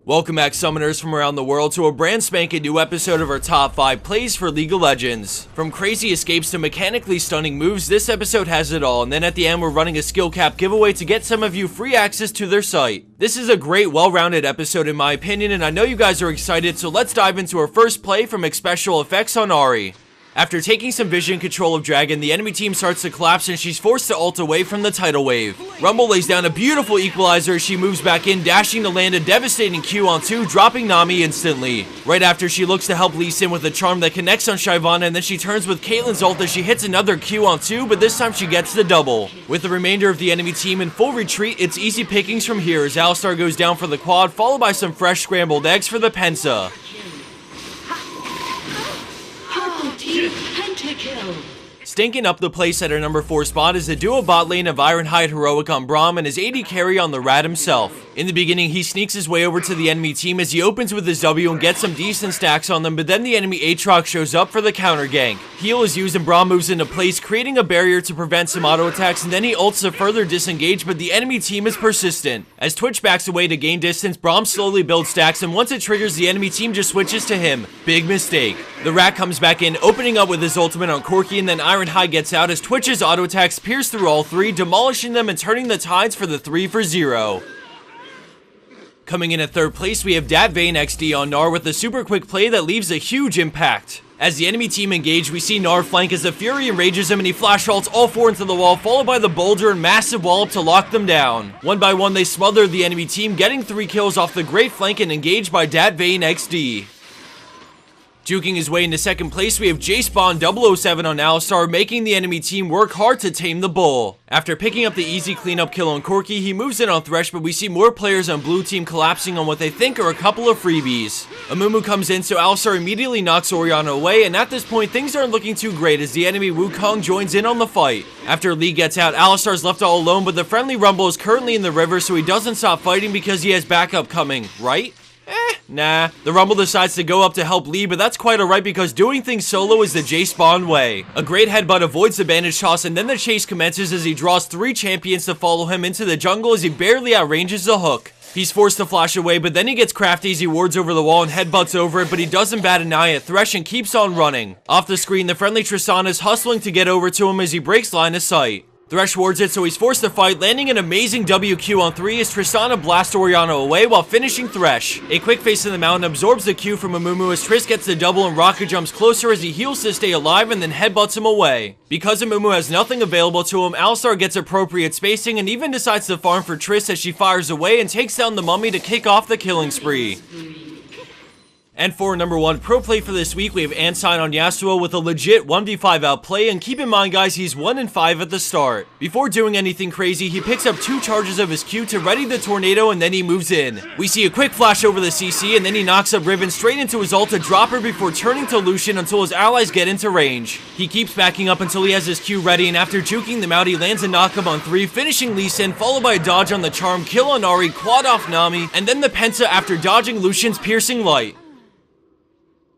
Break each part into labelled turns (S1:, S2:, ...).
S1: Welcome back, summoners from around the world, to a brand spanking new episode of our top 5 plays for League of Legends. From crazy escapes to mechanically stunning moves, this episode has it all, and then at the end we're running a skill cap giveaway to get some of you free access to their site. This is a great, well-rounded episode in my opinion, and I know you guys are excited, so let's dive into our first play from Xpecial effects on Ahri. After taking some vision control of Dragon, the enemy team starts to collapse and she's forced to ult away from the tidal wave. Rumble lays down a beautiful equalizer as she moves back in, dashing to land a devastating Q on 2, dropping Nami instantly. Right after, she looks to help Lee Sin with a charm that connects on Shyvana, and then she turns with Caitlyn's ult as she hits another Q on 2, but this time she gets the double. With the remainder of the enemy team in full retreat, it's easy pickings from here as Alistar goes down for the quad, followed by some fresh scrambled eggs for the Pensa. Stinking up the place at our number 4 spot is the duo bot lane of ironhideheroic on Braum and his AD carry on the rat himself. In the beginning, he sneaks his way over to the enemy team as he opens with his W and gets some decent stacks on them, but then the enemy Aatrox shows up for the counter gank. Heal is used and Braum moves into place, creating a barrier to prevent some auto attacks, and then he ults to further disengage, but the enemy team is persistent. As Twitch backs away to gain distance, Braum slowly builds stacks, and once it triggers, the enemy team just switches to him. Big mistake. The rat comes back in, opening up with his ultimate on Corki, and then Ironhide gets out as Twitch's auto attacks pierce through all three, demolishing them and turning the tides for the 3-for-0. Coming in at third place, we have vayne XD on Gnar with a super quick play that leaves a huge impact. As the enemy team engage, we see Gnar flank as the Fury enrages him and he flash ults all 4 into the wall, followed by the boulder and massive wallop to lock them down. One by one, they smother the enemy team, getting 3 kills off the great flank and engaged by vayne XD. Juking his way into second place, we have Jayce 007 on Alistar, making the enemy team work hard to tame the bull. After picking up the easy cleanup kill on Corki, he moves in on Thresh, but we see more players on blue team collapsing on what they think are a couple of freebies. Amumu comes in, so Alistar immediately knocks Orianna away, and at this point, things aren't looking too great as the enemy Wukong joins in on the fight. After Lee gets out, Alistar's left all alone, but the friendly Rumble is currently in the river, so he doesn't stop fighting because he has backup coming, right? Nah. The Rumble decides to go up to help Lee, but that's quite alright because doing things solo is the Jayce spawn way. A great headbutt avoids the bandage toss, and then the chase commences as he draws 3 champions to follow him into the jungle as he barely outranges the hook. He's forced to flash away, but then he gets crafty as he wards over the wall and headbutts over it, but he doesn't bat an eye at Thresh and keeps on running. Off the screen, the friendly Tristana is hustling to get over to him as he breaks line of sight. Thresh wards it, so he's forced to fight, landing an amazing WQ on 3 as Tristana blasts Orianna away while finishing Thresh. A quick face in the mountain absorbs the Q from Amumu as Triss gets the double and rocket jumps closer as he heals to stay alive and then headbutts him away. Because Amumu has nothing available to him, Alistar gets appropriate spacing and even decides to farm for Triss as she fires away and takes down the mummy to kick off the killing spree. And for number 1 pro play for this week, we have Ancine on Yasuo with a legit 1v5 outplay, and keep in mind guys, he's 1-5 at the start. Before doing anything crazy, he picks up 2 charges of his Q to ready the tornado and then he moves in. We see a quick flash over the CC and then he knocks up Riven straight into his ult to drop her before turning to Lucian until his allies get into range. He keeps backing up until he has his Q ready, and after juking them out, he lands a knockup on 3, finishing Lee Sin, followed by a dodge on the charm, kill on Ahri, quad off Nami, and then the Pensa after dodging Lucian's piercing light.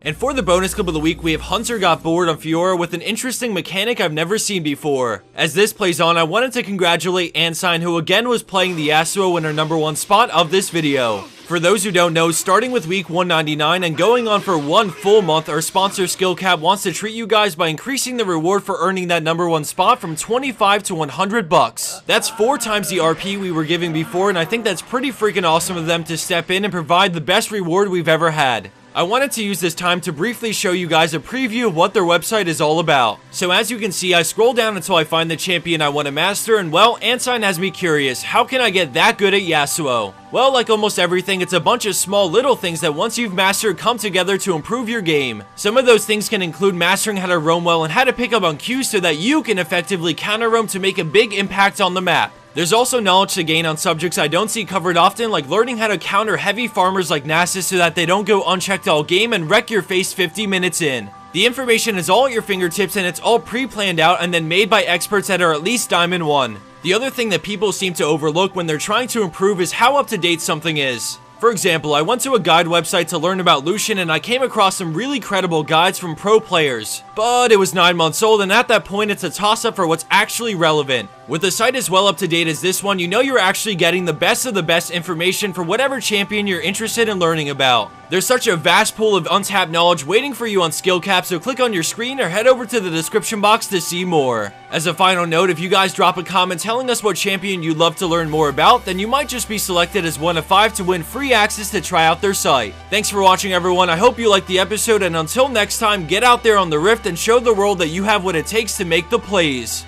S1: And for the bonus clip of the week, we have HunteRgotbored on Fiora with an interesting mechanic I've never seen before. As this plays on, I wanted to congratulate Ancine, who again was playing the Yasuo in her number 1 spot of this video. For those who don't know, starting with week 199 and going on for 1 full month, our sponsor Skill Cap wants to treat you guys by increasing the reward for earning that number 1 spot from 25 to 100 bucks. That's 4 times the RP we were giving before, and I think that's pretty freaking awesome of them to step in and provide the best reward we've ever had. I wanted to use this time to briefly show you guys a preview of what their website is all about. So as you can see, I scroll down until I find the champion I want to master, and well, Ancine has me curious, how can I get that good at Yasuo? Well, like almost everything, it's a bunch of small little things that once you've mastered come together to improve your game. Some of those things can include mastering how to roam well and how to pick up on Qs so that you can effectively counter roam to make a big impact on the map. There's also knowledge to gain on subjects I don't see covered often, like learning how to counter heavy farmers like Nasus so that they don't go unchecked all game and wreck your face 50 minutes in. The information is all at your fingertips and it's all pre-planned out and then made by experts that are at least Diamond 1. The other thing that people seem to overlook when they're trying to improve is how up to date something is. For example, I went to a guide website to learn about Lucian and I came across some really credible guides from pro players. But it was 9 months old and at that point it's a toss-up for what's actually relevant. With the site as well up to date as this one, you know you're actually getting the best of the best information for whatever champion you're interested in learning about. There's such a vast pool of untapped knowledge waiting for you on skill cap, so click on your screen or head over to the description box to see more. As a final note, if you guys drop a comment telling us what champion you'd love to learn more about, then you might just be selected as one of 5 to win free access to try out their site. Thanks for watching everyone, I hope you liked the episode, and until next time, get out there on the Rift and show the world that you have what it takes to make the plays.